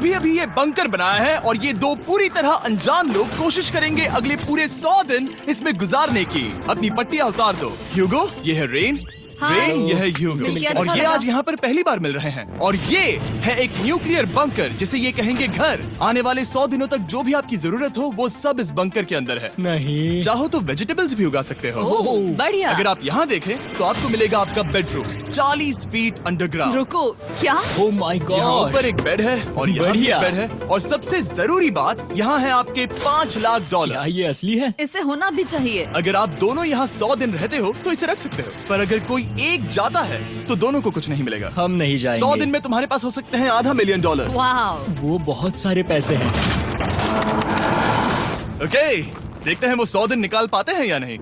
अभी अभी ये बंकर बनाया है और ये दो पूरी तरह अनजान लोग कोशिश करेंगे अगले पूरे 100 दिन इसमें गुजारने की। अपनी पट्टियां उतार दो। ह्यूगो, ये है रेन। रेन, ये है ह्यूगो और ये आज यहाँ पर पहली बार मिल रहे हैं। और ये है एक न्यूक्लियर बंकर जिसे ये कहेंगे घर। आने वाले 100 दिनों तक जो भी आपकी जरूरत हो वो सब इस बंकर के अंदर है। नहीं, चाहो तो वेजिटेबल्स भी उगा सकते हो। बढ़िया। अगर आप यहाँ देखें तो आपको मिलेगा आपका बेडरूम 40 फीट अंडरग्राउंड। रुको, क्या? ओह माय यहाँ गॉड, ऊपर एक बेड है और यहाँ भी एक बढ़िया। बेड है और सबसे जरूरी बात यहाँ है आपके $5 लाख। क्या ये असली है? इसे होना भी चाहिए। अगर आप दोनों यहाँ 100 दिन रहते हो तो इसे रख सकते हो, पर अगर कोई एक जाता है तो दोनों को कुछ नहीं मिलेगा। हम नहीं जाएंगे। 100 दिन में तुम्हारे पास हो सकते हैं $500 मिलियन। वाह, वो बहुत सारे पैसे हैं। ओके, देखते हैं वो 100 दिन निकाल पाते हैं या नहीं।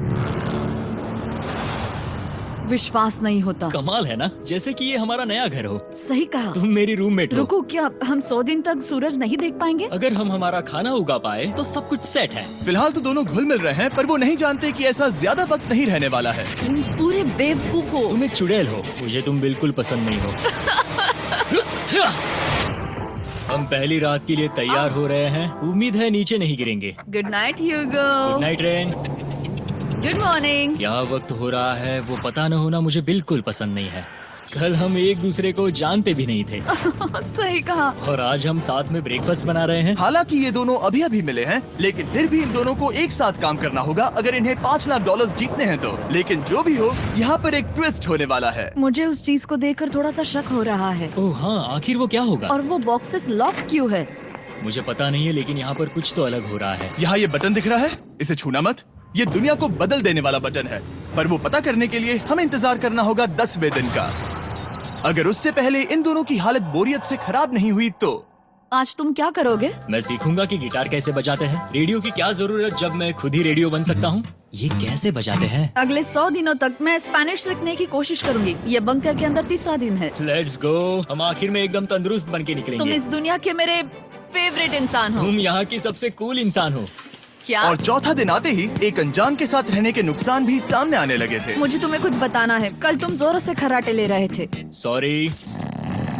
विश्वास नहीं होता। कमाल है ना, जैसे कि ये हमारा नया घर हो। सही कहा। तुम मेरी रूममेट हो। रुको, क्या हम 100 दिन तक सूरज नहीं देख पाएंगे? अगर हम हमारा खाना उगा पाए तो सब कुछ सेट है। फिलहाल तो दोनों घुल मिल रहे हैं, पर वो नहीं जानते कि ऐसा ज्यादा वक्त नहीं रहने वाला है। तुम पूरे बेवकूफ हो। तुम एक चुड़ैल हो, मुझे तुम बिल्कुल पसंद नहीं हो। हम पहली रात के लिए तैयार हो रहे हैं। उम्मीद है नीचे नहीं गिरेंगे। Good night Hugo. Good night Rain. Good morning. क्या वक्त हो रहा है वो पता न होना मुझे बिल्कुल पसंद नहीं है। कल हम एक दूसरे को जानते भी नहीं थे सही कहा। और आज हम साथ में ब्रेकफास्ट बना रहे हैं। हालांकि ये दोनों अभी अभी मिले हैं, लेकिन फिर भी इन दोनों को एक साथ काम करना होगा अगर इन्हें $5 लाख जीतने हैं तो। लेकिन जो भी हो, यहाँ पर एक ट्विस्ट होने वाला है। मुझे उस चीज को देखकर थोड़ा सा शक हो रहा है। ओह हाँ, आखिर वो क्या होगा? और वो बॉक्सेस लॉक क्यों है? मुझे पता नहीं है, लेकिन यहाँ पर कुछ तो अलग हो रहा है। यहाँ ये बटन दिख रहा है, इसे छूना मत। ये दुनिया को बदल देने वाला बटन है, पर वो पता करने के लिए हमें इंतजार करना होगा 10वें दिन का। अगर उससे पहले इन दोनों की हालत बोरियत से खराब नहीं हुई तो आज तुम क्या करोगे? मैं सीखूंगा कि गिटार कैसे बजाते हैं। रेडियो की क्या जरूरत जब मैं खुद ही रेडियो बन सकता हूँ। ये कैसे बजाते हैं? अगले 100 दिनों तक मैं स्पेनिश सीखने की कोशिश करूंगी। ये बंकर के अंदर तीसरा दिन है। Let's go. हम आखिर में एकदम तंदुरुस्त बन के तुम निकलेंगे। इस दुनिया के मेरे फेवरेट इंसान हो। तुम यहाँ की सबसे कूल इंसान हो। क्या? और चौथा दिन आते ही एक अनजान के साथ रहने के नुकसान भी सामने आने लगे थे। मुझे तुम्हें कुछ बताना है। कल तुम जोरों से खर्राटे ले रहे थे। सॉरी।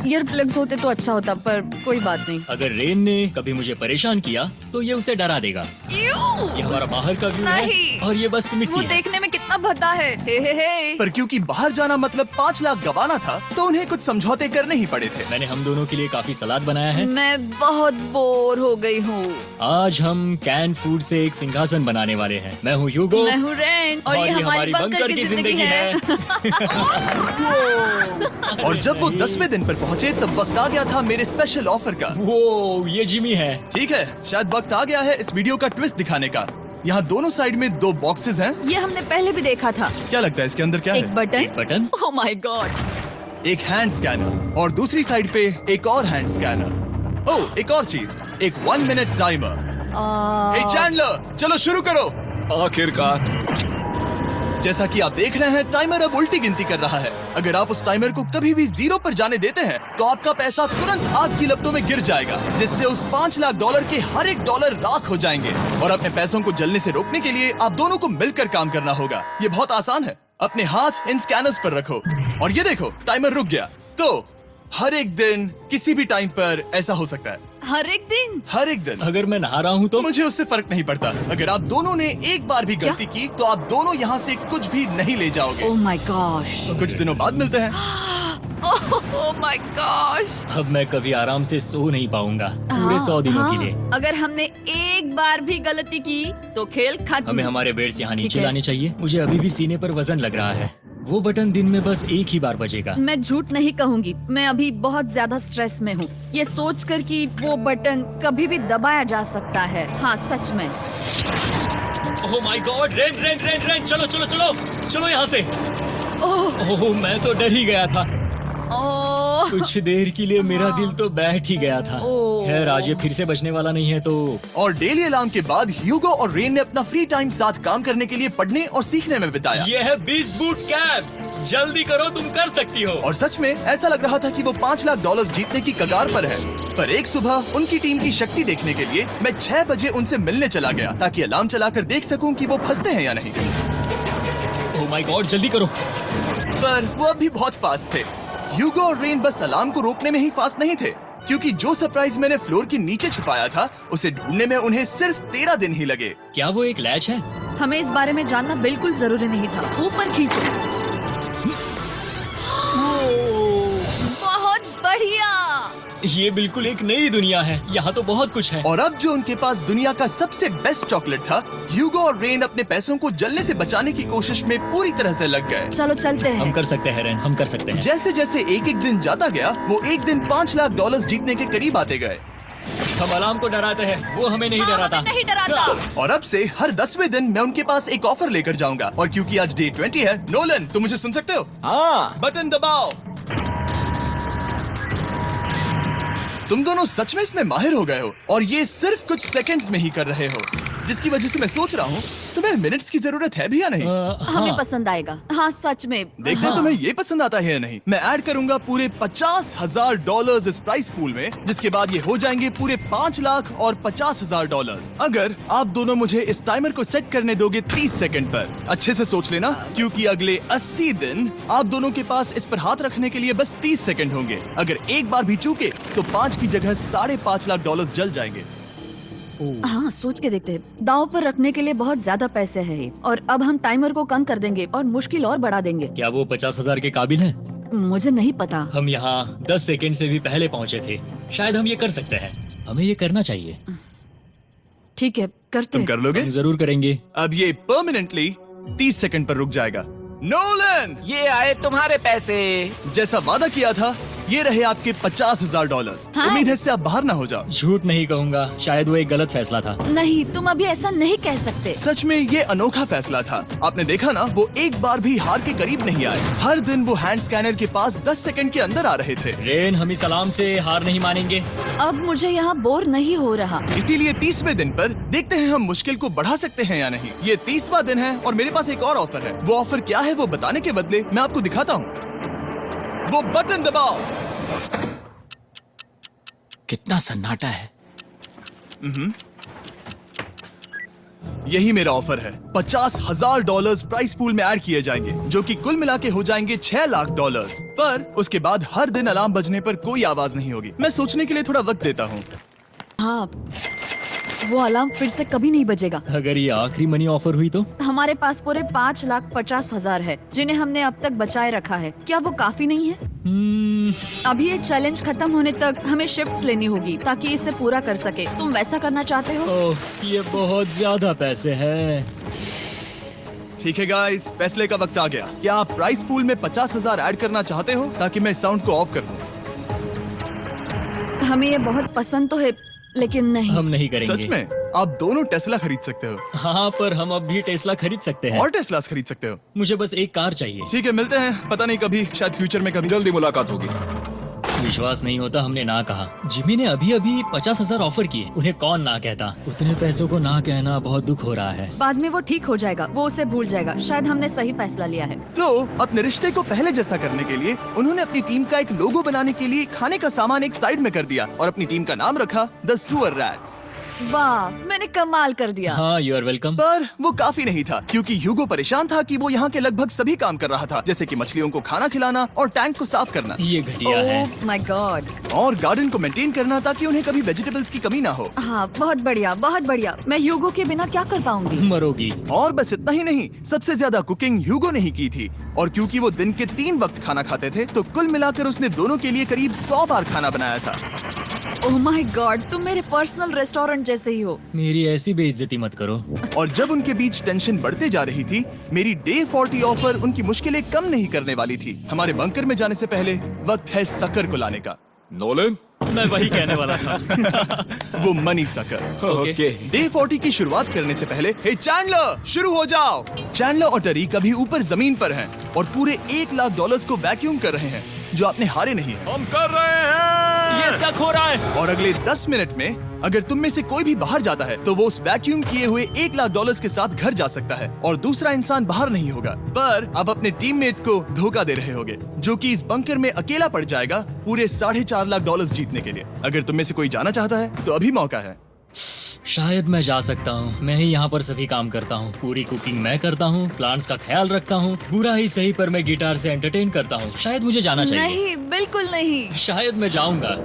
ईयर प्लग्स होते तो अच्छा होता, पर कोई बात नहीं। अगर रेन ने कभी मुझे परेशान किया तो ये उसे डरा देगा। ये हमारा बाहर का व्यू है नहीं। और ये बस वो मिट्टी है। देखने में कितना भद्दा है। हे। पर क्योंकि बाहर जाना मतलब 5 लाख गंवाना था, तो उन्हें कुछ समझौते करने ही पड़े थे। मैंने हम दोनों के लिए काफी सलाद बनाया है। मैं बहुत बोर हो गई हूँ। आज हम कैन फूड से एक सिंहासन बनाने वाले हैं। मैं हूँ ह्यूगो मैं हूँ रेन और ये हमारी बंकर की जिंदगी है। और जब वो 10वें दिन पर पहुँचे तब वक्त आ गया था मेरे स्पेशल ऑफर का। वो ये जिमी है। ठीक है, शायद वक्त आ गया है इस वीडियो का ट्विस्ट दिखाने का। यहाँ दोनों साइड में 2 बॉक्सेस हैं। ये हमने पहले भी देखा था। क्या लगता है इसके अंदर क्या एक है? Button. Button. Oh my God. एक हैंड स्कैनर और दूसरी साइड पे एक और हैंड स्कैनर। ओह, एक और चीज, एक 1 मिनट टाइमर। हे चैंडलर, चलो शुरू करो। आखिरकार। जैसा कि आप देख रहे हैं, टाइमर अब उल्टी गिनती कर रहा है। अगर आप उस टाइमर को कभी भी 0 पर जाने देते हैं तो आपका पैसा तुरंत आग की लपटों में गिर जाएगा, जिससे उस $5 लाख के हर एक डॉलर राख हो जाएंगे। और अपने पैसों को जलने से रोकने के लिए आप दोनों को मिलकर काम करना होगा। ये बहुत आसान है। अपने हाथ इन स्कैनर्स पर रखो और ये देखो, टाइमर रुक गया। तो हर एक दिन किसी भी टाइम पर ऐसा हो सकता है। हर एक दिन? हर एक दिन। अगर मैं नहा रहा हूँ तो मुझे उससे फर्क नहीं पड़ता। अगर आप दोनों ने एक बार भी गलती की तो आप दोनों यहाँ से कुछ भी नहीं ले जाओगे। Oh my gosh. कुछ दिनों बाद मिलते हैं। Oh my gosh. अब मैं कभी आराम से सो नहीं पाऊंगा पूरे 100 दिनों के लिए। अगर हमने एक बार भी गलती की तो खेल खत्म। हमें हमारे बेड से यहाँ ठीक नीचे है। लाने चाहिए। मुझे अभी भी सीने पर वजन लग रहा है। वो बटन दिन में बस एक ही बार बजेगा। मैं झूठ नहीं कहूंगी, मैं अभी बहुत ज्यादा स्ट्रेस में हूँ, ये सोचकर कि वो बटन कभी भी दबाया जा सकता है। हाँ सच में। ओह my God, rain rain rain rain, चलो चलो चलो चलो यहाँ से। ओह मैं तो डर ही गया था। ओह कुछ देर के लिए मेरा दिल तो बैठ ही गया था। ओह। खैर आज ये फिर से बजने वाला नहीं है तो। और डेली अलार्म के बाद ह्यूगो और रेन ने अपना फ्री टाइम साथ काम करने के लिए पढ़ने और सीखने में बिताया। ये है 20 बूट कैप। जल्दी करो, तुम कर सकती हो। और सच में ऐसा लग रहा था कि वो $5 लाख जीतने की कगार पर है। पर एक सुबह उनकी टीम की शक्ति देखने के लिए मैं 6 बजे उनसे मिलने चला गया, ताकि अलार्म चलाकर देख सकूं कि वो फंसते हैं या नहीं। ओह माय गॉड, जल्दी करो। पर वो अब भी बहुत फास्ट थे। ह्यूगो और रेन बस अलार्म को रोकने में ही फास्ट नहीं थे, क्योंकि जो सरप्राइज मैंने फ्लोर के नीचे छुपाया था उसे ढूंढने में उन्हें सिर्फ 13 दिन ही लगे। क्या वो एक लैच है? हमें इस बारे में जानना बिल्कुल जरूरी नहीं था। ऊपर खींचो। बहुत बढ़िया। ये बिल्कुल एक नई दुनिया है। यहाँ तो बहुत कुछ है। और अब जो उनके पास दुनिया का सबसे बेस्ट चॉकलेट था, ह्यूगो और रेन अपने पैसों को जलने से बचाने की कोशिश में पूरी तरह से लग गए। चलो चलते हम हैं। कर सकते हैं रेन, हम कर सकते हैं। जैसे जैसे एक एक दिन जाता गया, वो एक दिन $5 लाख जीतने के करीब आते गए। हम अलार्म को डराते हैं, वो हमें नहीं हाँ, डराता। हमें नहीं डराता। और अब से हर 10वें दिन मैं उनके पास एक ऑफर लेकर जाऊंगा। और क्योंकि आज डे 20 है, नोलन तुम मुझे सुन सकते हो? हाँ। बटन दबाओ। तुम दोनों सच में इसमें माहिर हो गए हो और ये सिर्फ कुछ सेकंड्स में ही कर रहे हो, जिसकी वजह से मैं सोच रहा हूँ तुम्हें मिनट्स की जरूरत है भी या नहीं। हमें पसंद आएगा। हाँ सच में। देखते हैं तुम्हें ये पसंद आता है या नहीं। मैं ऐड करूंगा पूरे $50,000 इस प्राइस पूल में, जिसके बाद ये हो जाएंगे पूरे $5 लाख और $50,000 अगर आप दोनों मुझे इस टाइमर को सेट करने दोगे 30 सेकंड पर। अच्छे से सोच लेना, क्योंकि अगले 80 दिन आप दोनों के पास इस पर हाथ रखने के लिए बस 30 सेकंड होंगे। अगर एक बार भी चूके तो 5 की जगह $5.5 लाख जल जाएंगे। हाँ सोच के देखते हैं। दाव पर रखने के लिए बहुत ज्यादा पैसे हैं और अब हम टाइमर को कम कर देंगे और मुश्किल और बढ़ा देंगे। क्या वो 50,000 के काबिल हैं? मुझे नहीं पता। हम यहाँ 10 सेकंड से भी पहले पहुँचे थे। शायद हम ये कर सकते हैं। हमें ये करना चाहिए। ठीक है करते तुम हैं। कर लोगे? हम जरूर करेंगे। अब ये परमानेंटली 30 सेकंड पर रुक जाएगा। नोलन, ये आए तुम्हारे पैसे। जैसा वादा किया था, ये रहे आपके $50,000। हाँ। उम्मीद है इससे आप बाहर ना हो जाओ। झूठ नहीं कहूँगा, शायद वो एक गलत फैसला था। नहीं तुम अभी ऐसा नहीं कह सकते। सच में ये अनोखा फैसला था। आपने देखा ना, वो एक बार भी हार के करीब नहीं आए। हर दिन वो हैंड स्कैनर के पास 10 सेकंड के अंदर आ रहे थे। रेन, हम इस अलार्म से हार नहीं मानेंगे। अब मुझे यहाँ बोर नहीं हो रहा। इसीलिए 30वें दिन पर देखते हैं हम मुश्किल को बढ़ा सकते हैं या नहीं। ये 30वां दिन है और मेरे पास एक और ऑफर है। वो ऑफर क्या है वो बताने के बदले मैं आपको दिखाता हूँ। वो बटन दबाओ। कितना सन्नाटा है। यही मेरा ऑफर है। $50,000 प्राइस पूल में ऐड किए जाएंगे, जो कि कुल मिला के हो जाएंगे $6 लाख। पर उसके बाद हर दिन अलार्म बजने पर कोई आवाज नहीं होगी। मैं सोचने के लिए थोड़ा वक्त देता हूँ। हाँ वो अलार्म फिर से कभी नहीं बजेगा। अगर ये आखिरी मनी ऑफर हुई तो? हमारे पास पूरे $5,50,000 है, जिन्हें हमने अब तक बचाए रखा है। क्या वो काफी नहीं है? अभी ये चैलेंज खत्म होने तक हमें शिफ्ट्स लेनी होगी ताकि इसे पूरा कर सके। तुम वैसा करना चाहते हो? ओह, ये बहुत ज्यादा पैसे हैं। ठीक है गाइस, फैसले का वक्त आ गया। क्या आप प्राइस पूल में 50,000 ऐड करना चाहते हो ताकि मैं साउंड को ऑफ कर दूं? हमें ये बहुत पसंद तो है, लेकिन नहीं। हम नहीं करेंगे। सच में? आप दोनों टेस्ला खरीद सकते हो हाँ, पर हम अब भी टेस्ला खरीद सकते हैं। और टेस्लास खरीद सकते हो। मुझे बस एक कार चाहिए। ठीक है, मिलते हैं। पता नहीं कभी, शायद फ्यूचर में कभी। जल्दी मुलाकात होगी। विश्वास नहीं होता हमने ना कहा। जिमी ने अभी अभी 50,000 ऑफर किए। उन्हें कौन ना कहता। उतने पैसों को ना कहना बहुत दुख हो रहा है। बाद में वो ठीक हो जाएगा, वो उसे भूल जाएगा। शायद हमने सही फैसला लिया है। तो अपने रिश्ते को पहले जैसा करने के लिए उन्होंने अपनी टीम का एक लोगो बनाने के लिए खाने का सामान एक साइड में कर दिया और अपनी टीम का नाम रखा द सुअर रैट्स। वाह, मैंने कमाल कर दिया। हाँ, यू आर वेलकम। पर वो काफी नहीं था, क्योंकि ह्यूगो परेशान था कि वो यहाँ के लगभग सभी काम कर रहा था, जैसे कि मछलियों को खाना खिलाना और टैंक को साफ करना ये घटिया है। ओह माय गॉड। और गार्डन को मेंटेन करना ताकि उन्हें कभी वेजिटेबल्स की कमी ना हो। हाँ बहुत बढ़िया, बहुत बढ़िया। मैं ह्यूगो के बिना क्या कर पाऊंगी? मरोगी। और बस इतना ही नहीं, सबसे ज्यादा कुकिंग ह्यूगो ने ही की थी। और क्योंकि वो दिन के 3 वक्त खाना खाते थे, तो कुल मिलाकर उसने दोनों के लिए करीब 100 बार खाना बनाया था। ओह माय गॉड, तुम मेरे पर्सनल रेस्टोरेंट जैसे ही हो। मेरी ऐसी बेइज्जती मत करो। और जब उनके बीच टेंशन बढ़ते जा रही थी, मेरी डे 40 ऑफर उनकी मुश्किलें कम नहीं करने वाली थी। हमारे बंकर में जाने से पहले वक्त है सकर को लाने का। नोलन, मैं वही कहने वाला था। वो मनी सकर। ओके। डे 40 की शुरुआत करने से पहले, हे चैंडलर, शुरू हो जाओ। चैंडलर और टरीक अभी ऊपर जमीन पर हैं और पूरे $1 लाख को वैक्यूम कर रहे हैं, जो आपने हारे नहीं है। हम कर रहे हैं। ये शक हो रहा है। और अगले 10 मिनट में अगर तुम में से कोई भी बाहर जाता है, तो वो उस वैक्यूम किए हुए $1 लाख के साथ घर जा सकता है और दूसरा इंसान बाहर नहीं होगा। पर आप अपने टीममेट को धोखा दे रहे होगे, जो कि इस बंकर में अकेला पड़ जाएगा पूरे $4.5 लाख जीतने के लिए। अगर तुम में से कोई जाना चाहता है, तो अभी मौका है। शायद मैं जा सकता हूँ। मैं ही यहाँ पर सभी काम करता हूँ। पूरी कुकिंग मैं करता हूँ, प्लांट्स का ख्याल रखता हूँ। बुरा ही सही, पर मैं गिटार से एंटरटेन करता हूँ। शायद मुझे जाना चाहिए। नहीं, बिल्कुल नहीं। शायद मैं जाऊंगा।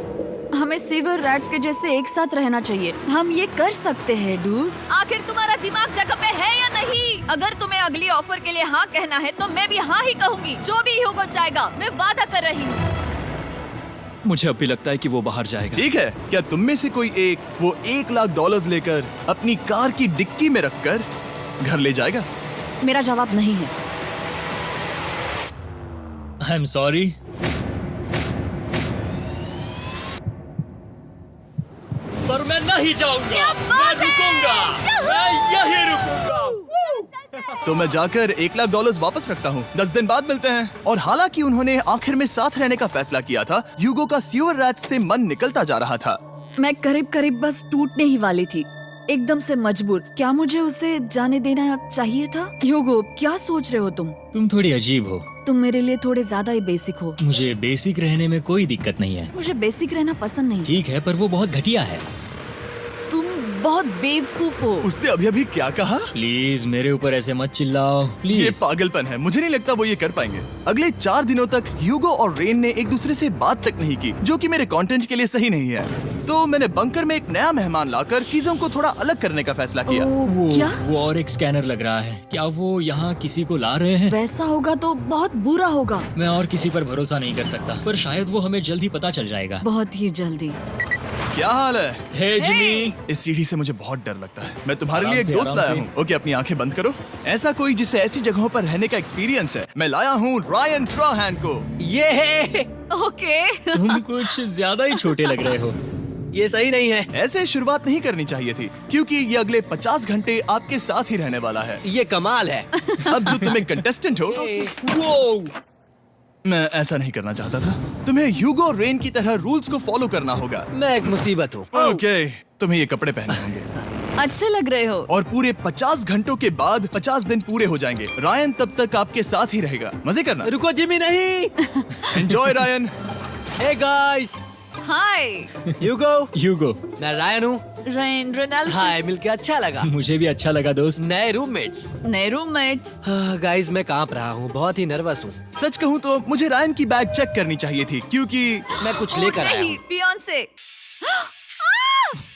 हमें सीवर रैट्स के जैसे एक साथ रहना चाहिए। हम ये कर सकते हैं डूड। आखिर तुम्हारा दिमाग जगह पे है या नहीं? अगर तुम्हें अगली ऑफर के लिए हाँ कहना है तो मैं भी हाँ ही कहूँगी। जो भी ह्यूगो चाहेगा, मैं वादा कर रही हूँ। मुझे अब भी लगता है कि वो बाहर जाएगा। ठीक है, क्या तुम में से कोई एक वो $1,00,000 लेकर अपनी कार की डिक्की में रखकर घर ले जाएगा? मेरा जवाब नहीं है। I am sorry. पर मैं नहीं जाऊंगा, मैं रुकूंगा, मैं यही रुकूंगा। तो मैं जाकर $1,00,000 वापस रखता हूँ। 10 दिन बाद मिलते हैं। और हालांकि उन्होंने आखिर में साथ रहने का फैसला किया था, ह्यूगो का सीवर रैट्स से मन निकलता जा रहा था। मैं करीब करीब बस टूटने ही वाली थी, एकदम से मजबूर। क्या मुझे उसे जाने देना चाहिए था? ह्यूगो, क्या सोच रहे हो तुम? तुम थोड़ी अजीब हो। तुम मेरे लिए थोड़े ज्यादा ही बेसिक हो। मुझे बेसिक रहने में कोई दिक्कत नहीं है। मुझे बेसिक रहना पसंद नहीं। ठीक है, पर वो बहुत घटिया है। तुम बहुत बेवकूफ हो। उसने अभी अभी क्या कहा? प्लीज मेरे ऊपर ऐसे मत चिल्लाओ, ये प्लीज। पागलपन है। मुझे नहीं लगता वो ये कर पाएंगे। अगले 4 दिनों तक ह्यूगो और रेन ने एक दूसरे से बात तक नहीं की, जो कि मेरे कंटेंट के लिए सही नहीं है। तो मैंने बंकर में एक नया मेहमान लाकर चीजों को थोड़ा अलग करने का फैसला किया। ओ, क्या? वो और एक स्कैनर लग रहा है। क्या वो यहाँ किसी को ला रहे हैं? वैसा होगा तो बहुत बुरा होगा। मैं और किसी पर भरोसा नहीं कर सकता, पर शायद वो हमें जल्द ही पता चल जाएगा। बहुत ही जल्दी। क्या हाल है? हे जिमी। इस सीढ़ी से मुझे बहुत डर लगता है। मैं तुम्हारे लिए एक आराम से, दोस्त आराम लाया से। हूँ। ओके, अपनी आंखें बंद करो। ऐसा कोई जिसे ऐसी जगहों पर रहने का एक्सपीरियंस है। मैं लाया हूँ रायन ट्राहैन को। ये है, ओके। तुम कुछ ज्यादा ही छोटे लग रहे हो। ये सही नहीं है। ऐसे शुरुआत नहीं करनी चाहिए थी, क्योंकि ये अगले 50 घंटे आपके साथ ही रहने वाला है। ये कमाल है। अब जो तुम एक कंटेस्टेंट हो, वो मैं ऐसा नहीं करना चाहता था। तुम्हें ह्यूगो और रेन की तरह रूल्स को फॉलो करना होगा। मैं एक मुसीबत हूँ। ओके, तुम्हें ये कपड़े पहनने होंगे। अच्छे लग रहे हो। और पूरे 50 घंटों के बाद 50 दिन पूरे हो जाएंगे। रायन तब तक आपके साथ ही रहेगा। मजे करना। रुको जिमी, नहीं। Enjoy Ryan. हे गाइस, हाय ह्यूगो, मैं रायन हूँ। रेनाल्ड। हाय, मिलके अच्छा लगा। मुझे भी अच्छा लगा दोस्त। नए रूममेट्स। नए रूममेट्स। गाइस, मैं कांप रहा हूँ, बहुत ही नर्वस हूँ। सच कहूँ तो मुझे रायन की बैग चेक करनी चाहिए थी, क्योंकि मैं कुछ लेकर आया नहीं, हूँ। बियॉन्से। ये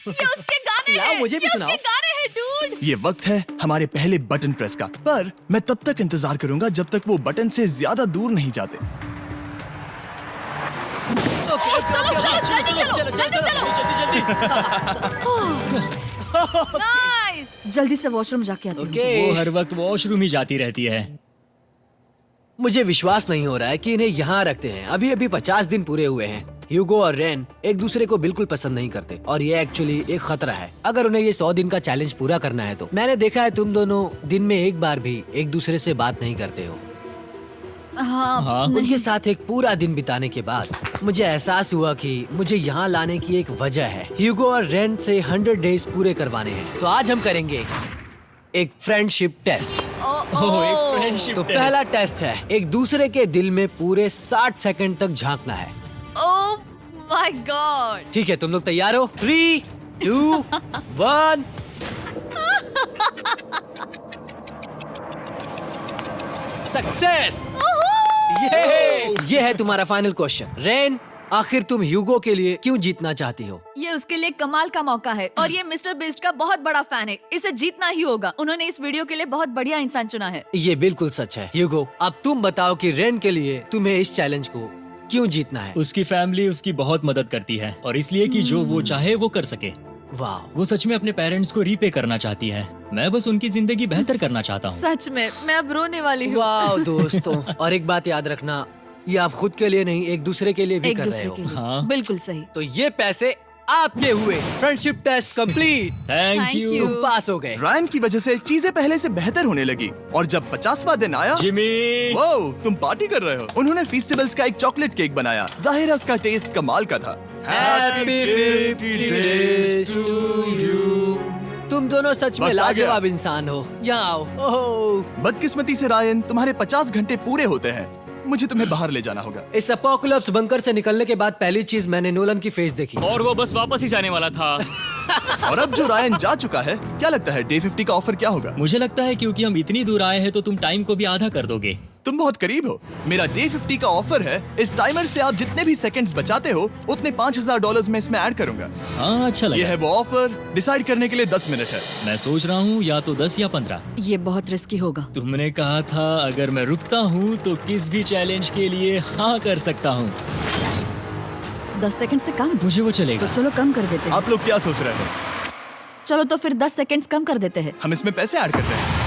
उसके गाने लाओ, हैं। मुझे भी ये सुनाओ। उसके गाने हैं, डूड। ये वक्त है हमारे पहले बटन प्रेस का। पर मैं तब तक इंतजार करूंगा जब तक वो बटन से ज्यादा दूर नहीं जाते। चलो जल्दी नाइस। जल्दी से वॉशरूम जाके आती हूँ। वो हर वक्त वॉशरूम ही जाती रहती है। मुझे विश्वास नहीं हो रहा है कि इन्हें यहाँ रखते हैं। अभी अभी 50 दिन पूरे हुए हैं। ह्यूगो और रेन एक दूसरे को बिल्कुल पसंद नहीं करते और ये एक्चुअली एक खतरा है। अगर उन्हें ये 100 दिन का चैलेंज पूरा करना है तो। मैंने देखा है तुम दोनों दिन में एक बार भी एक दूसरे से बात नहीं करते हो। हाँ, उनके साथ एक पूरा दिन बिताने के बाद मुझे एहसास हुआ कि मुझे यहाँ लाने की एक वजह है। ह्यूगो और रेन से 100 डेज पूरे करवाने हैं। तो आज हम करेंगे एक फ्रेंडशिप टेस्ट। एक फ्रेंडशिप तो पहला टेस्ट है, एक दूसरे के दिल में पूरे 60 सेकंड तक झांकना है। ओह माय गॉड। ठीक है, तुम लोग तैयार हो? 3, 2, 1। सक्सेस। ये है तुम्हारा फाइनल क्वेश्चन। रेन, आखिर तुम ह्यूगो के लिए क्यों जीतना चाहती हो? ये उसके लिए कमाल का मौका है और ये मिस्टर बीस्ट का बहुत बड़ा फैन है। इसे जीतना ही होगा। उन्होंने इस वीडियो के लिए बहुत बढ़िया इंसान चुना है। ये बिल्कुल सच है। ह्यूगो, अब तुम बताओ कि रेन के लिए तुम्हें इस चैलेंज को क्यों जीतना है? उसकी फैमिली उसकी बहुत मदद करती है और इसलिए कि जो वो चाहे वो कर सके। वाह, वो सच में अपने पेरेंट्स को रीपे करना चाहती है। मैं बस उनकी जिंदगी बेहतर करना चाहता हूँ। सच में मैं अब रोने वाली हूँ। वाह दोस्तों। और एक बात याद रखना, ये आप खुद के लिए नहीं, एक दूसरे के लिए भी एक कर रहे दूसरे हो। के लिए। हाँ। बिल्कुल सही। तो ये पैसे आपके हुए। Friendship test complete. Thank Thank you you। तुम पास हो गए। रायन की वजह से चीजें पहले से बेहतर होने लगी। और जब 50वां दिन आया, जिमी। वो तुम पार्टी कर रहे हो। उन्होंने फीस्टेबल्स का एक चॉकलेट केक बनाया। जाहिर है उसका टेस्ट कमाल का था। Happy 50 days to you। तुम दोनों सच में वक्त आ गया। लाजवाब इंसान हो। यहाँ आओ। ओह, बदकिस्मती से रायन, तुम्हारे 50 घंटे पूरे होते हैं। मुझे तुम्हें बाहर ले जाना होगा। इस अपोकलिप्स बंकर से निकलने के बाद पहली चीज मैंने नोलन की फेस देखी। और वो बस वापस ही जाने वाला था। और अब जो रायन जा चुका है, क्या लगता है डे 50 का ऑफर क्या होगा? मुझे लगता है क्योंकि हम इतनी दूर आए हैं तो तुम टाइम को भी आधा कर दोगे। तुम बहुत करीब हो। मेरा डे 50 का ऑफर है। इस टाइमर से आप जितने भी सेकंड्स बचाते हो उतने $5000 में इसमें ऐड करूंगा। हाँ अच्छा ये लगा। है वो ऑफर। डिसाइड करने के लिए 10 मिनट है। मैं सोच रहा हूँ या तो 10 या 15। ये बहुत रिस्की होगा। तुमने कहा था अगर मैं रुकता हूँ तो किस भी चैलेंज के लिए हाँ कर सकता हूँ। 10 सेकंड से कम? मुझे वो तो चलेगा। चलो कम कर देते हैं। आप लोग क्या सोच रहे हो? चलो तो फिर 10 सेकंड्स कम कर देते हैं। हम इसमें पैसे ऐड करते हैं।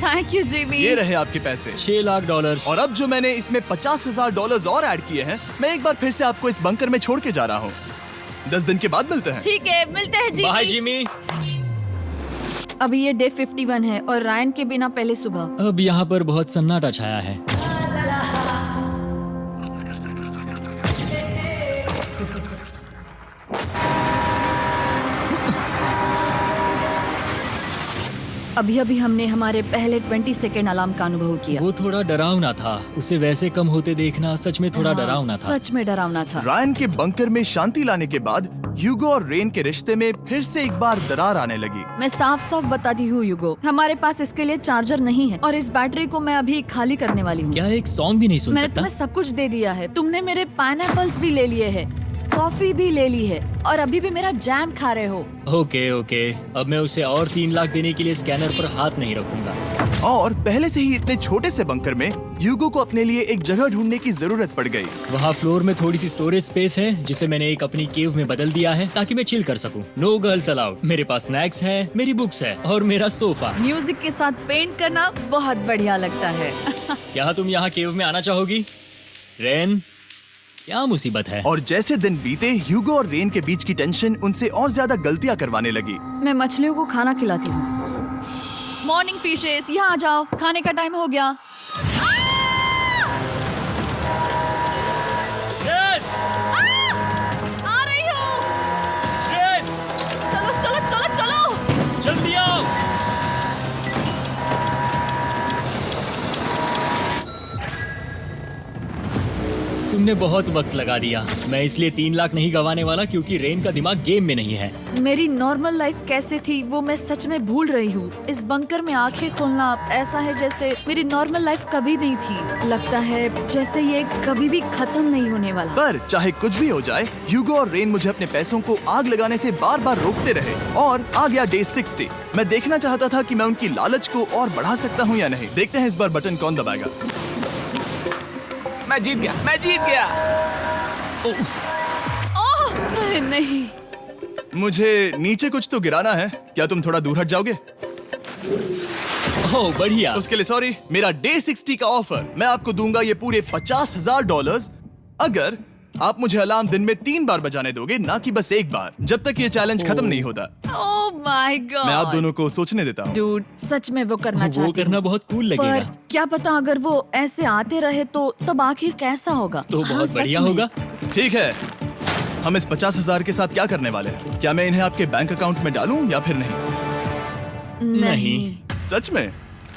Thank you Jimmy. ये रहे आपके पैसे। $6 लाख। और अब जो मैंने इसमें $50,000 और ऐड किए हैं, मैं एक बार फिर से आपको इस बंकर में छोड़ के जा रहा हूँ। 10 दिन के बाद मिलते हैं। ठीक है, मिलते हैं बाय जिमी। जिमी। अभी ये डे 51 है और रायन के बिना पहले सुबह। अब यहाँ पर बहुत सन्नाटा छाया है। अभी अभी हमने हमारे पहले 20 सेकेंड अलार्म का अनुभव किया। वो थोड़ा डरावना था। उसे वैसे कम होते देखना सच में थोड़ा डरावना था। सच में डरावना था। रायन के बंकर में शांति लाने के बाद ह्यूगो और रेन के रिश्ते में फिर से एक बार दरार आने लगी। मैं साफ साफ बताती हूँ यूगो, हमारे पास इसके लिए चार्जर नहीं है और इस बैटरी को मैं अभी खाली करने वाली हूँ। क्या एक सॉन्ग भी नहीं सुन मैंने सकता? तुम्हें सब कुछ दे दिया है। तुमने मेरे पाइनएप्पल्स भी ले लिए हैं, कॉफी भी ले ली है और अभी भी मेरा जैम खा रहे हो। ओके ओके, अब मैं उसे और 3 लाख देने के लिए स्कैनर पर हाथ नहीं रखूंगा। और पहले से ही इतने छोटे से बंकर में ह्यूगो को अपने लिए एक जगह ढूंढने की जरूरत पड़ गई। वहाँ फ्लोर में थोड़ी सी स्टोरेज स्पेस है जिसे मैंने एक अपनी केव में बदल दिया है ताकि मैं चिल कर सकूं। No girls allowed. मेरे पास स्नैक्स है, मेरी बुक्स है और मेरा सोफा। म्यूजिक के साथ पेंट करना बहुत बढ़िया लगता है। क्या तुम यहाँ केव में आना चाहोगी? रेन, क्या मुसीबत है? और जैसे दिन बीते, ह्यूगो और रेन के बीच की टेंशन उनसे और ज्यादा गलतियां करवाने लगी। मैं मछलियों को खाना खिलाती हूँ। मॉर्निंग फिशेस, यहाँ आ जाओ, खाने का टाइम हो गया। रेन! आ रही हूँ। रेन! चलो चलो चलो चलो। जल्दी आओ! तुमने बहुत वक्त लगा दिया। मैं इसलिए 3 लाख नहीं गंवाने वाला क्योंकि रेन का दिमाग गेम में नहीं है। मेरी नॉर्मल लाइफ कैसे थी वो मैं सच में भूल रही हूँ। इस बंकर में आंखें खोलना ऐसा है जैसे मेरी नॉर्मल लाइफ कभी नहीं थी। लगता है जैसे ये कभी भी खत्म नहीं होने वाला। पर चाहे कुछ भी हो जाए, ह्यूगो और रेन मुझे अपने पैसों को आग लगाने से बार बार रोकते रहे। और आ गया डे 60। मैं देखना चाहता था कि मैं उनकी लालच को और बढ़ा सकता हूँ या नहीं। देखते हैं इस बार बटन कौन दबाएगा। मैं जीत गया। ओह, अरे नहीं। मुझे नीचे कुछ तो गिराना है। क्या तुम थोड़ा दूर हट जाओगे? ओह बढ़िया। उसके लिए सॉरी। मेरा डे 60 का ऑफर, मैं आपको दूंगा ये पूरे $50,000 अगर आप मुझे अलार्म दिन में 3 बार बजाने दोगे, ना कि बस एक बार, जब तक ये चैलेंज खत्म नहीं होता। ओह माय गॉड। मैं आप दोनों को सोचने देता हूँ। डूड, सच में वो करना वो चाहती करना हूँ। बहुत कूल पर लगेगा। क्या पता अगर वो ऐसे आते रहे तो तब आखिर कैसा होगा। तो हाँ, बहुत सच बढ़िया में। होगा। ठीक है, हम इस 50,000 के साथ क्या करने वाले हैं? क्या मैं इन्हें आपके बैंक अकाउंट में डालूं या फिर नहीं? नहीं, सच में?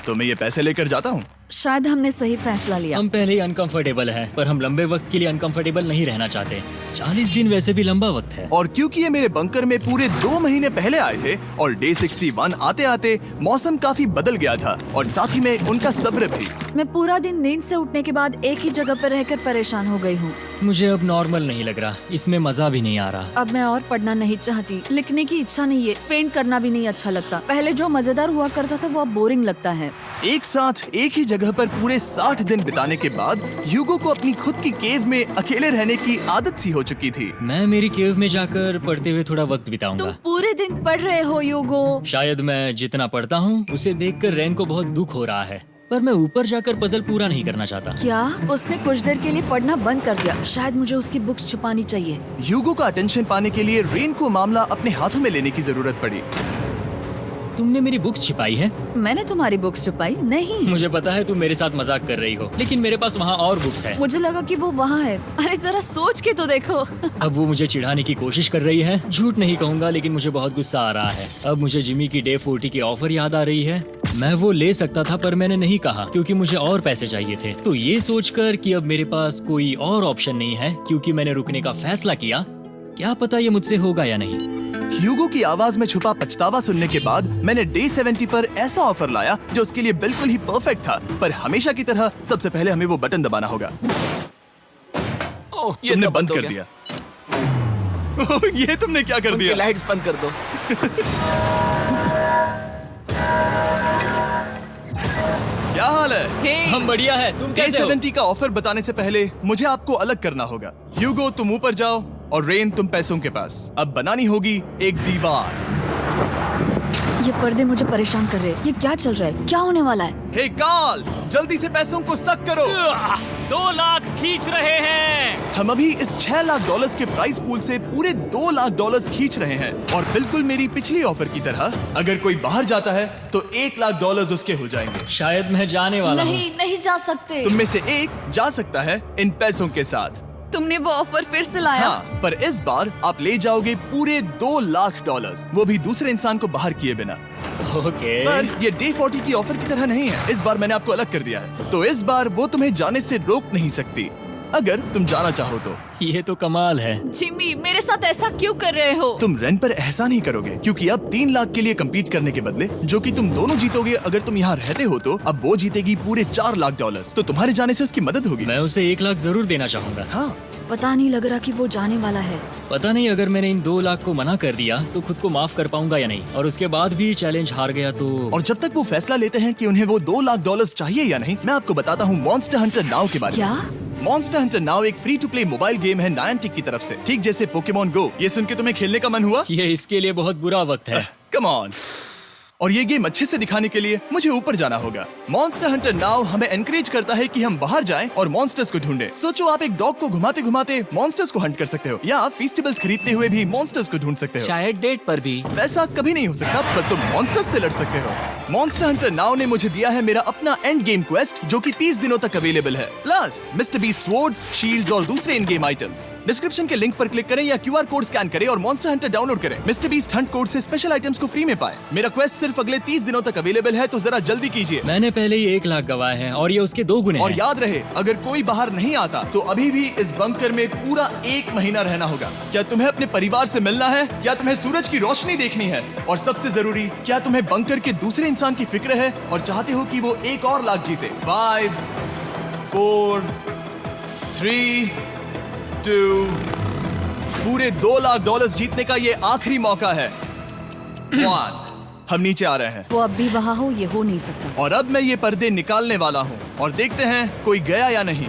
तो मैं ये पैसे लेकर जाता हूँ। शायद हमने सही फैसला लिया। हम पहले ही अनकंफर्टेबल हैं, पर हम लंबे वक्त के लिए अनकंफर्टेबल नहीं रहना चाहते। 40 दिन वैसे भी लंबा वक्त है। और क्योंकि ये मेरे बंकर में पूरे 2 महीने पहले आए थे और डे 61 आते आते मौसम काफी बदल गया था और साथ ही में उनका सब्र भी। मैं पूरा दिन नींद से उठने के बाद एक ही जगह पर रहकर परेशान हो गई हूँ। मुझे अब नॉर्मल नहीं लग रहा, इसमें मजा भी नहीं आ रहा। अब मैं और पढ़ना नहीं चाहती, लिखने की इच्छा नहीं है, पेंट करना भी नहीं अच्छा लगता। पहले जो मजेदार हुआ करता था वो अब बोरिंग लगता है। एक साथ एक ही जगह पर पूरे 60 दिन बिताने के बाद ह्यूगो को अपनी खुद की केव में अकेले रहने की आदत सी हो चुकी थी। मैं मेरी केव में जाकर पढ़ते हुए थोड़ा वक्त तुम बिताऊंगा। पूरे दिन पढ़ रहे हो यूगो। शायद मैं जितना पढ़ता हूँ उसे देखकर रेन को बहुत दुख हो रहा है, पर मैं ऊपर जाकर पजल पूरा नहीं करना चाहता। क्या उसने कुछ देर के लिए पढ़ना बंद कर दिया? शायद मुझे उसकी बुक्स छुपानी चाहिए। ह्यूगो का अटेंशन पाने के लिए रेन को मामला अपने हाथों में लेने की जरूरत पड़ी। तुमने मेरी बुक्स छिपाई है? मैंने तुम्हारी बुक्स छुपाई नहीं। मुझे पता है तुम मेरे साथ मजाक कर रही हो, लेकिन मेरे पास वहाँ और बुक्स है। मुझे लगा कि वो वहाँ है। अरे जरा सोच के तो देखो। अब वो मुझे चिढ़ाने की कोशिश कर रही है। झूठ नहीं कहूंगा, लेकिन मुझे बहुत गुस्सा आ रहा है। अब मुझे जिमी की डे 40 की ऑफर याद आ रही है। मैं वो ले सकता था पर मैंने नहीं कहा क्योंकि मुझे और पैसे चाहिए थे। तो ये सोचकर कि अब मेरे पास कोई और ऑप्शन नहीं है क्योंकि मैंने रुकने का फैसला किया, क्या पता ये मुझसे होगा या नहीं। ह्यूगो की आवाज में छुपा पछतावा सुनने के बाद मैंने डे 70 पर ऐसा ऑफर लाया जो उसके लिए बिल्कुल ही परफेक्ट था। पर हमेशा की तरह सबसे पहले हमें वो बटन दबाना होगा। ओह, ये तुमने तो बंद हो कर गया। दिया। ओह, ये तुमने क्या कर उनकी दिया? लाइट्स बंद कर दो। क्या हाल है? हे, हम बढ़िया है, तुम डे कैसे हो? 70 का ऑफर बताने से पहले मुझे आपको अलग करना होगा। ह्यूगो तुम ऊपर जाओ और रेन तुम पैसों के पास। अब बनानी होगी एक दीवार। ये पर्दे मुझे परेशान कर रहे हैं। ये क्या चल रहा है? क्या होने वाला है? हे कार्ल, जल्दी से पैसों को सक करो। 2 लाख खींच रहे हैं। हम अभी इस $6 लाख के प्राइस पूल से पूरे $2 लाख खींच रहे हैं और बिल्कुल मेरी पिछली ऑफर की तरह अगर कोई बाहर जाता है तो $1 लाख उसके हो जाएंगे। शायद मैं जाने वाला हूँ। नहीं, नहीं जा सकते। तुम में से एक जा सकता है इन पैसों के साथ। तुमने वो ऑफर फिर से लाया? हाँ, पर इस बार आप ले जाओगे पूरे $2 लाख, वो भी दूसरे इंसान को बाहर किए बिना। ओके। पर ये डे 40 की ऑफर की तरह नहीं है। इस बार मैंने आपको अलग कर दिया है, तो इस बार वो तुम्हें जाने से रोक नहीं सकती अगर तुम जाना चाहो तो। ये तो कमाल है। जिमी, मेरे साथ ऐसा क्यों कर रहे हो? तुम रेन पर एहसान ही करोगे क्योंकि अब 3 लाख के लिए कम्पीट करने के बदले जो कि तुम दोनों जीतोगे अगर तुम यहाँ रहते हो, तो अब वो जीतेगी पूरे $4 लाख। तो तुम्हारे जाने से उसकी मदद होगी। मैं उसे 1 लाख जरूर देना चाहूंगा। हाँ, पता नहीं लग रहा कि वो जाने वाला है। पता नहीं अगर मैंने इन 2 लाख को मना कर दिया तो खुद को माफ कर पाऊंगा या नहीं, और उसके बाद भी चैलेंज हार गया तो। और जब तक वो फैसला लेते हैं कि उन्हें वो $2 लाख चाहिए या नहीं, मैं आपको बताता हूँ मॉन्स्टर हंटर नाउ के बारे में। क्या? मॉन्स्टर हंटर नाउ एक free to play mobile game है नायंटिक की तरफ से, ठीक जैसे पोकेमॉन गो। ये सुन के तुम्हें खेलने का मन हुआ? ये इसके लिए बहुत बुरा वक्त है। Come on. और ये गेम अच्छे से दिखाने के लिए मुझे ऊपर जाना होगा। मॉन्स्टर हंटर नाउ हमें एनकरेज करता है कि हम बाहर जाएं और मॉन्स्टर्स को ढूंढें। सोचो, आप एक डॉग को घुमाते घुमाते मॉन्स्टर्स को हंट कर सकते हो, या फेस्टिवल्स खरीदते हुए भी मॉन्स्टर्स को ढूंढ सकते हो। शायद डेट पर भी। वैसा कभी नहीं हो सकता, पर तुम मॉन्स्टर्स से लड़ सकते हो। मॉन्स्टर हंटर नाउ ने मुझे दिया है मेरा अपना एंड गेम क्वेस्ट जो कि 30 दिनों तक अवेलेबल है, plus mister beast swords, shields और दूसरे इन गेम आइटम्स। डिस्क्रिप्शन के लिंक पर क्लिक करें या QR कोड स्कैन करें और मॉन्स्टर हंटर डाउनलोड करें। मिस्टर बीस्ट हंट कोड से स्पेशल आइटम्स को फ्री में पाएं। मेरा क्वेस्ट सिर्फ अगले 30 दिनों तक अवेलेबल है, तो जरा जल्दी कीजिए। मैंने पहले ही 1 लाख गवाए हैं और ये उसके 2 गुने और हैं। याद रहे, अगर कोई बाहर नहीं आता तो अभी भी इस बंकर में पूरा 1 महीना रहना होगा। क्या तुम्हें अपने परिवार से मिलना है? क्या तुम्हें सूरज की रोशनी देखनी है? और सबसे जरूरी, क्या तुम्हें बंकर के दूसरे इंसान की फिक्र है और चाहते हो कि वो $1 और लाख जीते? 5, 4, 3, 2, पूरे $2 लाख जीतने का ये आखिरी मौका है। 1, हम नीचे आ रहे हैं वो अब भी वहाँ हो, ये हो नहीं सकता। और अब मैं ये पर्दे निकालने वाला हूँ और देखते हैं कोई गया या नहीं।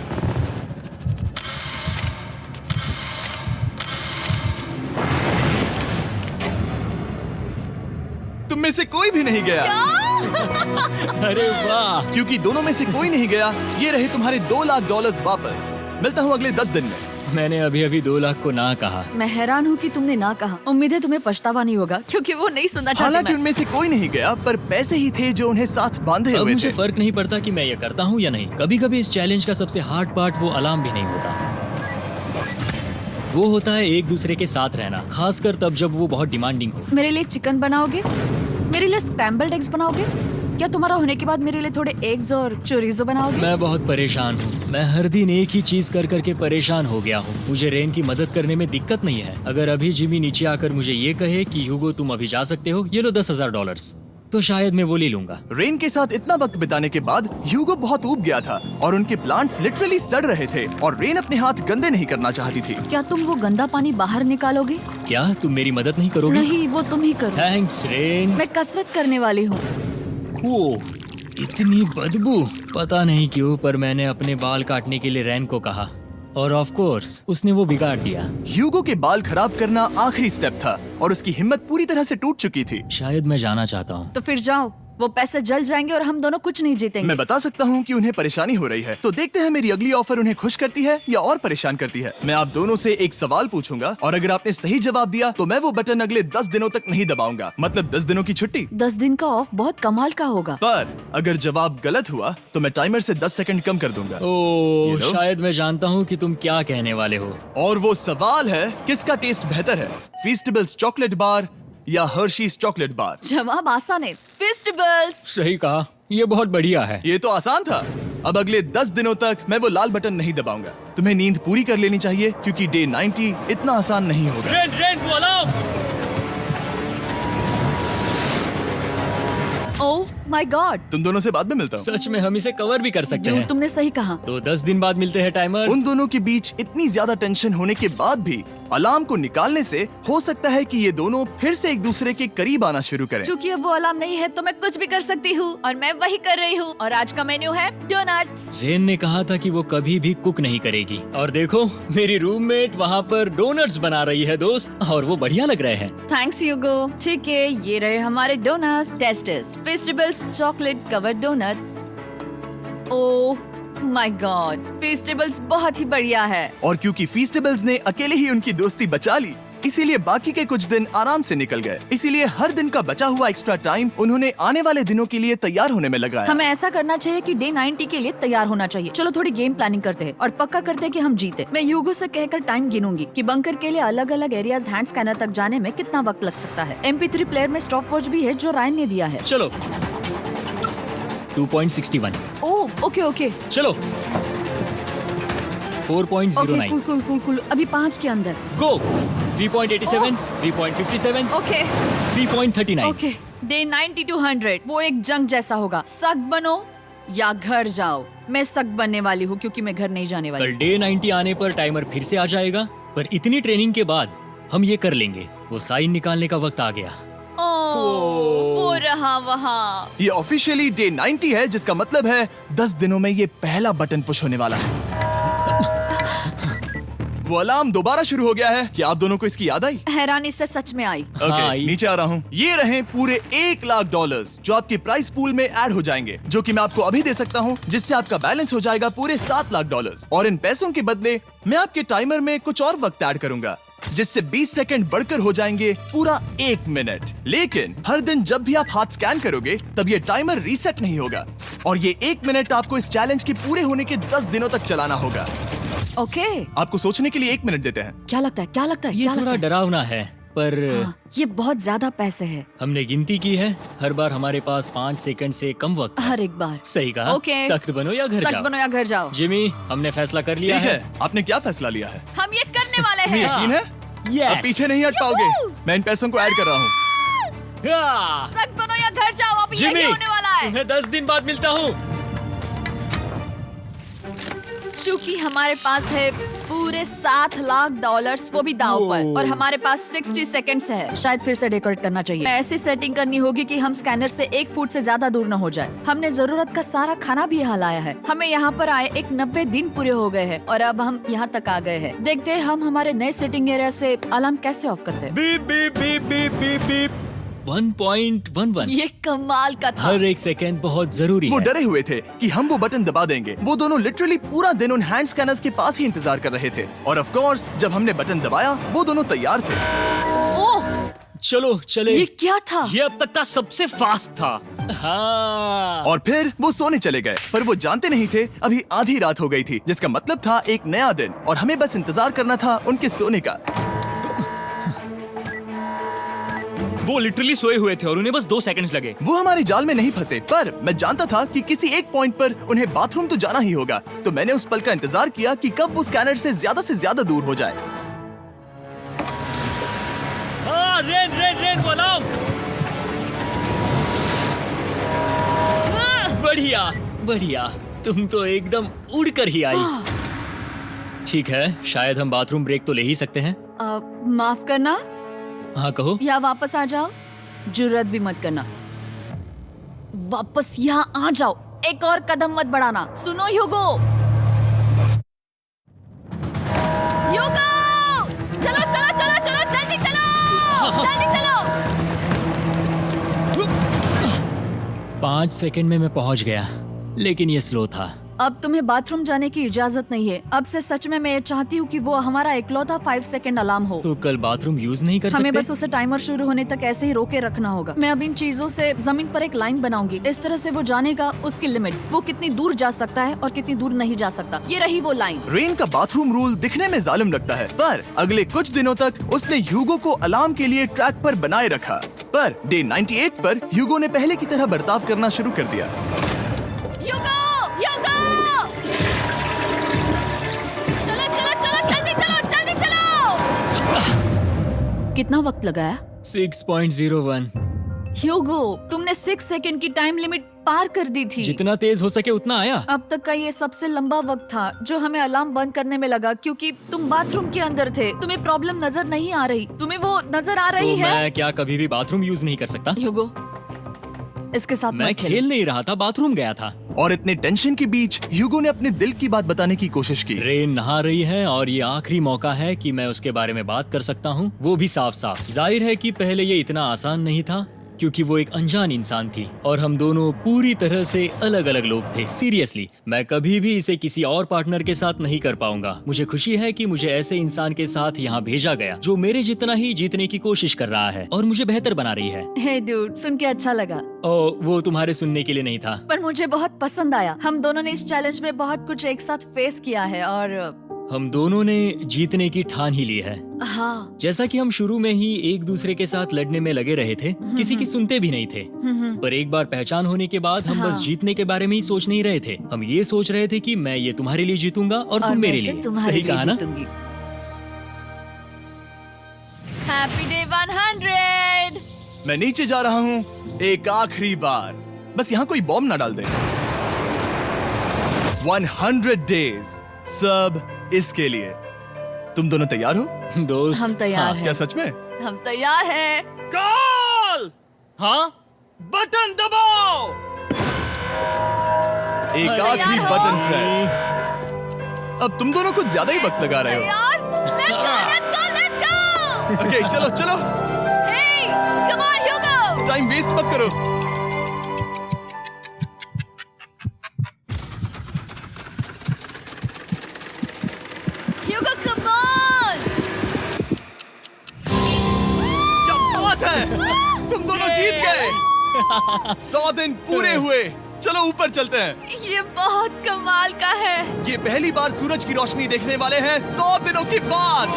तुम में से कोई भी नहीं गया। अरे वाह। क्योंकि दोनों में से कोई नहीं गया, ये रहे तुम्हारे $2 लाख वापस। मिलता हूँ अगले 10 दिन में। मैंने अभी अभी 2 लाख को ना कहा। मैं हैरान हूँ कि तुमने ना कहा। उम्मीद है तुम्हें पछतावा नहीं होगा, क्योंकि वो नहीं सुनना चाहते। हालांकि मैं। उनमें से कोई नहीं गया, पर पैसे ही थे जो उन्हें साथ बांधे अब हुए मुझे थे। फर्क नहीं पड़ता कि मैं ये करता हूँ या नहीं। कभी कभी इस चैलेंज का सबसे हार्ड पार्ट वो अलार्म भी नहीं होता, वो होता है एक दूसरे के साथ रहना, खासकर तब जब वो बहुत डिमांडिंग हो। मेरे लिए चिकन बनाओगे? मेरे लिए स्क्रैम्बल्ड एग्स बनाओगे? क्या तुम्हारा होने के बाद मेरे लिए थोड़े एग्स और चोरिजो बनाओगे? मैं बहुत परेशान हूँ। मैं हर दिन एक ही चीज कर करके परेशान हो गया हूँ। मुझे रेन की मदद करने में दिक्कत नहीं है। अगर अभी जिमी नीचे आकर मुझे ये कहे कि ह्यूगो तुम अभी जा सकते हो, ये लो $10,000, तो शायद मैं वो ले लूंगा। रेन के साथ इतना वक्त बिताने के बाद ह्यूगो बहुत ऊब गया था और उनके प्लांट्स लिटरली सड़ रहे थे और रेन अपने हाथ गंदे नहीं करना चाहती थी। क्या तुम वो गंदा पानी बाहर निकालोगे? क्या तुम मेरी मदद नहीं करोगे? नहीं, वो तुम ही करो। Thanks rain. मैं कसरत करने वाली हूँ। वो इतनी बदबू। पता नहीं क्यों, पर मैंने अपने बाल काटने के लिए रेन को कहा और ऑफ कोर्स उसने वो बिगाड़ दिया। ह्यूगो के बाल खराब करना आखिरी स्टेप था और उसकी हिम्मत पूरी तरह से टूट चुकी थी। शायद मैं जाना चाहता हूँ। तो फिर जाओ, वो पैसे जल जाएंगे और हम दोनों कुछ नहीं जीतेंगे। मैं बता सकता हूँ कि उन्हें परेशानी हो रही है, तो देखते हैं मेरी अगली ऑफर उन्हें खुश करती है या और परेशान करती है। मैं आप दोनों से एक सवाल पूछूंगा और अगर आपने सही जवाब दिया तो मैं वो बटन अगले 10 दिनों तक नहीं दबाऊंगा, मतलब 10 दिनों की छुट्टी। 10 दिन का ऑफ बहुत कमाल का होगा। पर अगर जवाब गलत हुआ तो मैं टाइमर से 10 सेकंड कम कर दूंगा। ओह, You know? शायद मैं जानता हूँ कि तुम क्या कहने वाले हो। और वो सवाल है, किसका टेस्ट बेहतर है, फीस्टेबल्स चॉकलेट बार या हर्शीज चॉकलेट बार? जवाब आसान है, फेस्टिवल्स। सही कहा, ये बहुत बढ़िया है। ये तो आसान था। अब अगले 10 दिनों तक मैं वो लाल बटन नहीं दबाऊंगा। तुम्हें नींद पूरी कर लेनी चाहिए क्योंकि डे 90 इतना आसान नहीं होगा। रेन को अलार्म। My God. तुम दोनों से बाद में मिलता हूँ। सच में हम इसे कवर भी कर सकते हैं। तुमने सही कहा। तो 10 दिन बाद मिलते हैं टाइमर। उन दोनों के बीच इतनी ज्यादा टेंशन होने के बाद भी अलार्म को निकालने से हो सकता है कि ये दोनों फिर से एक दूसरे के करीब आना शुरू करें। क्योंकि अब वो अलार्म नहीं है तो मैं कुछ भी कर सकती हूँ और मैं वही कर रही हूँ। और आज का मेन्यू है डोनट्स। रेन ने कहा था कि वो कभी भी कुक नहीं करेगी और देखो मेरी रूममेट वहाँ पर डोनट्स बना रही है दोस्त, और वो बढ़िया लग रहे हैं। Thanks Hugo. ठीक है, ये रहे हमारे donuts. Testers festivals chocolate covered donuts. Oh my God, festivals बहुत ही बढ़िया है। और क्योंकि फीस्टेबल्स ने अकेले ही उनकी दोस्ती बचा ली, इसीलिए बाकी के कुछ दिन आराम से निकल गए। इसीलिए हर दिन का बचा हुआ एक्स्ट्रा टाइम उन्होंने आने वाले दिनों के लिए तैयार होने में लगाया। हमें ऐसा करना चाहिए कि डे 90 के लिए तैयार होना चाहिए। चलो थोड़ी गेम प्लानिंग करते हैं और पक्का करते हैं कि हम जीते। मैं ह्यूगो से कहकर टाइम गिनूंगी कि बंकर के लिए अलग अलग एरियाज हैंड स्कैनर तक जाने में कितना वक्त लग सकता है। MP3 प्लेयर में स्टॉप वॉच भी है जो रायन ने दिया है। चलो 2.61। ओह ओके ओके चलो 4.09। Cool cool cool cool. अभी 5 के अंदर। गो 3.87, 3.57, ओके 3.39। ओके। डे 90 to 100 वो एक जंग जैसा होगा। सख्त बनो या घर जाओ। मैं सख्त बनने वाली हूँ क्योंकि मैं घर नहीं जाने वाली। कल डे 90 आने पर टाइमर फिर से आ जाएगा, पर इतनी ट्रेनिंग के बाद हम ये कर लेंगे। वो साइन निकालने का वक्त आ गया। वो रहा वहाँ। ये ऑफिशियली डे 90 है, जिसका मतलब है 10 दिनों में ये पहला बटन पुश होने वाला है। वो अलार्म दोबारा शुरू हो गया है। क्या आप दोनों को इसकी याद आई? हैरानी से सच में आई। हाँ, नीचे आ रहा हूँ। ये रहे पूरे $1,00,000 जो आपके प्राइस पूल में ऐड हो जाएंगे, जो कि मैं आपको अभी दे सकता हूँ, जिससे आपका बैलेंस हो जाएगा पूरे $7,00,000। और इन पैसों के बदले मैं आपके टाइमर में कुछ और वक्त ऐड करूंगा, जिससे 20 सेकंड बढ़कर हो जाएंगे पूरा 1 मिनट। लेकिन हर दिन जब भी आप हाथ स्कैन करोगे तब ये टाइमर रीसेट नहीं होगा, और ये 1 मिनट आपको इस चैलेंज के पूरे होने के 10 दिनों तक चलाना होगा। ओके। आपको सोचने के लिए 1 मिनट देते हैं। क्या लगता है? क्या लगता है? ये क्या थोड़ा लगता है? डरावना है, पर हाँ, ये बहुत ज्यादा पैसे है हमने गिनती की है। हर बार हमारे पास 5 सेकंड से कम वक्त है। हर एक बार। सही कहा। ओके। सख्त बनो या घर सख्त जाओ। बनो या घर जाओ। जिमी, हमने फैसला कर लिया ठीक है। है, आपने क्या फैसला लिया है? हम ये करने वाले तुम्हें हैं। यकीन है? Yes. अब पीछे नहीं हट पाओगे। मैं इन पैसों को ऐड कर रहा हूँ। हाँ। सख्त बनो या घर जाओ। अब जिमी, यही होने वाला है। तुम्हें 10 दिन बाद मिलता हूँ। चूंकि हमारे पास है पूरे $7,00,000 वो भी दाव पर, और हमारे पास 60 सेकंड्स है। शायद फिर से डेकोरेट करना चाहिए। ऐसी सेटिंग करनी होगी कि हम स्कैनर से 1 फुट से ज्यादा दूर न हो जाए। हमने जरूरत का सारा खाना भी यहाँ लाया है। हमें यहाँ पर आए 90 दिन पूरे हो गए हैं और अब हम यहाँ तक आ गए हैं। देखते हैं हम हमारे नए सेटिंग एरिया से अलार्म कैसे ऑफ करते हैं। Beep beep beep beep beep beep. 1.11। ये कमाल का था। हर एक सेकंड बहुत जरूरी वो है। डरे हुए थे कि हम वो बटन दबा देंगे। वो दोनों लिटरली पूरा दिन उन हैंड स्कैनर्स के पास ही इंतजार कर रहे थे, और ऑफ कोर्स जब हमने बटन दबाया वो दोनों तैयार थे। ओह, चलो चले। ये क्या था? ये अब तक का सबसे फास्ट था। हाँ। और फिर वो सोने चले गए, पर वो जानते नहीं थे अभी आधी रात हो गई थी, जिसका मतलब था एक नया दिन, और हमें बस इंतजार करना था उनके सोने का। वो लिटरली सोए हुए थे और उन्हें बस 2 सेकंड्स लगे। वो हमारे जाल में नहीं फंसे, पर मैं जानता था कि किसी एक पॉइंट पर उन्हें बाथरूम तो जाना ही होगा, तो मैंने उस पल का इंतजार किया कि कब वो स्कैनर से ज्यादा दूर हो जाए। हाँ, रेन रेन रेन वो अलार्म। बढ़िया बढ़िया, तुम तो एकदम उड़कर ही आई। ठीक है, शायद हम बाथरूम ब्रेक तो ले ही सकते हैं। माफ करना हाँ कहो। या वापस आ जाओ। जुर्रत भी मत करना। वापस यहाँ आ जाओ। एक और कदम मत बढ़ाना। सुनो ह्यूगो। ह्यूगो, चलो चलो चलो चलो, जल्दी चलो, जल्दी चलो। 5 सेकंड में मैं पहुंच गया, लेकिन ये स्लो था। अब तुम्हें बाथरूम जाने की इजाजत नहीं है। अब से सच में मैं चाहती हूँ कि वो हमारा इकलौता 5 सेकंड अलार्म हो। तो कल बाथरूम यूज नहीं कर हमें सकते? बस उसे टाइमर शुरू होने तक ऐसे ही रोके रखना होगा। मैं अब इन चीजों से जमीन पर एक लाइन बनाऊंगी। इस तरह से वो जानेगा उसकी लिमिट्स, वो कितनी दूर जा सकता है और कितनी दूर नहीं जा सकता। ये रही वो लाइन। रेन का बाथरूम रूल दिखने में जालिम लगता है, पर अगले कुछ दिनों तक उसने ह्यूगो को अलार्म के लिए ट्रैक पर बनाए रखा। पर डे 98 पर ह्यूगो ने पहले की तरह बर्ताव करना शुरू कर दिया। ह्यूगो, ह्यूगो! चलो चलो चलो, जल्दी चलो, जल्दी चलो। कितना वक्त लगाया? 6.01। ह्यूगो, तुमने 6 सेकंड की टाइम लिमिट पार कर दी थी। जितना तेज हो सके उतना आया। अब तक का ये सबसे लंबा वक्त था जो हमें अलार्म बंद करने में लगा, क्योंकि तुम बाथरूम के अंदर थे। तुम्हें प्रॉब्लम नजर नहीं आ रही, तुम्हें वो नजर आ तो रही है? मैं क्या कभी भी बाथरूम यूज नहीं कर सकता? ह्यूगो, इसके साथ मैं मत खेलो। खेल नहीं रहा था, बाथरूम गया था। और इतने टेंशन के बीच ह्यूगो ने अपने दिल की बात बताने की कोशिश की। रेन नहा रही है और ये आखिरी मौका है कि मैं उसके बारे में बात कर सकता हूँ, वो भी साफ साफ। जाहिर है कि पहले ये इतना आसान नहीं था, क्योंकि वो एक अनजान इंसान थी और हम दोनों पूरी तरह से अलग अलग लोग थे। सीरियसली, मैं कभी भी इसे किसी और पार्टनर के साथ नहीं कर पाऊंगा। मुझे खुशी है कि मुझे ऐसे इंसान के साथ यहाँ भेजा गया जो मेरे जितना ही जीतने की कोशिश कर रहा है और मुझे बेहतर बना रही है। हे डूड, सुन के अच्छा लगा, ओ, वो तुम्हारे सुनने के लिए नहीं था। पर मुझे बहुत पसंद आया। हम दोनों ने इस चैलेंज में बहुत कुछ एक साथ फेस किया है और हम दोनों ने जीतने की ठान ही ली है। हाँ। जैसा कि हम शुरू में ही एक दूसरे के साथ लड़ने में लगे रहे थे, किसी की सुनते भी नहीं थे। पर एक बार पहचान होने के बाद हम बस हाँ। जीतने के बारे में ही सोच नहीं रहे थे। हम ये सोच रहे थे कि मैं ये तुम्हारे लिए जीतूंगा और तुम मैं मेरे इसे लिए। तुम्हारे सही लिए कहा ना? जीतूंगी। Happy day 100। मैं नीचे जा रहा हूँ एक आखिरी बार, बस यहाँ कोई बॉम्ब ना डाल दे। 100 डेज, सब इसके लिए। तुम दोनों तैयार हो? दोस्त, हम तैयार हाँ, हैं। क्या सच में? हम तैयार हैं। कॉल! हाँ, बटन दबाओ! एक तैयार आखिरी हो? Button press. अब तुम दोनों कुछ ज्यादा ही वक्त लगा रहे हो। तैयार? Let's go, let's go, let's go! Okay, चलो चलो, Hey, come on, Hugo! Time waste मत करो। Hugo, come on! क्या बात है, तुम दोनों जीत गए। 100 दिन पूरे हुए। चलो ऊपर चलते हैं। ये बहुत कमाल का है। ये पहली बार सूरज की रोशनी देखने वाले हैं 100 दिनों के बाद।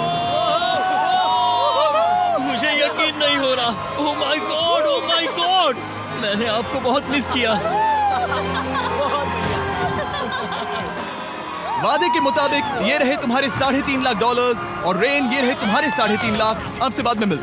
मुझे यकीन नहीं हो रहा। ओह my God, oh my God, मैंने आपको बहुत मिस किया। वादे के मुताबिक ये रहे तुम्हारे $3.5 लाख और रेन ये रहे तुम्हारे 3.5 लाख। आपसे बाद में मिलते हैं।